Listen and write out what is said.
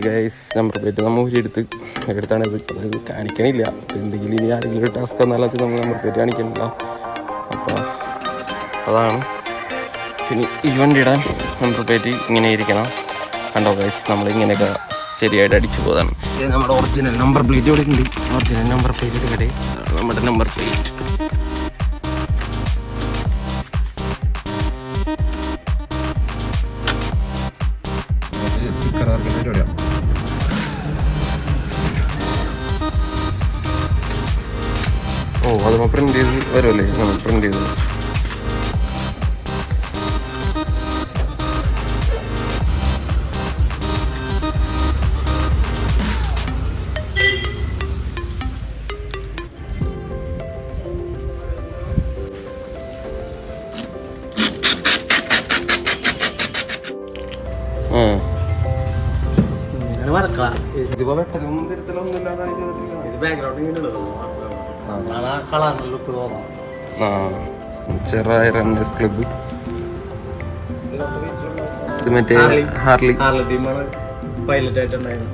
Guys number plate നമ്മൾ എടുത്താണ് ഇത് കാണിക്കണില്ല. എന്തെങ്കിലും ഇനി ആരെങ്കിലും ഒരു ടാസ്ക് എന്നാലും നമ്മൾ നമ്പർ പ്ലേറ്റ് കാണിക്കണില്ല. അപ്പോൾ അതാണ്. പിന്നെ ഈ വണ്ടിയുടെ നമ്പർ പ്ലേറ്റ് ഇങ്ങനെ ഇരിക്കണം. കണ്ടോ ഗൈസ്, നമ്മളിങ്ങനെയൊക്കെ ശരിയായിട്ട് അടിച്ചു പോകാതാണ്. ഇത് നമ്മുടെ ഒറിജിനൽ നമ്പർ പ്ലേറ്റ് ഇവിടെ ഉണ്ട്. ഒറിജിനൽ നമ്പർ പ്ലേറ്റ് എടുക്കട്ടെ. നമ്മുടെ നമ്പർ പ്ലേറ്റ് സ്റ്റിക്കർ വർക്കിൻ്റെ പരിപാടിയാണ്. ഓ അത് നമ്മൾ പ്രിന്റ് ചെയ്ത് വരുമല്ലേ? നമ്മൾ പ്രിന്റ് ചെയ്ത് ഇതിപ്പോ വെട്ടലൊന്നും തിരുത്തലൊന്നും ഇല്ലാതെ ചെറായ റണ്ണേഴ്സ് ക്ലബ്ബ്. ഇത് മറ്റേ ഹാർലി ടീമാണ് പൈലറ്റ് ആയിട്ടുണ്ടായിരുന്നു.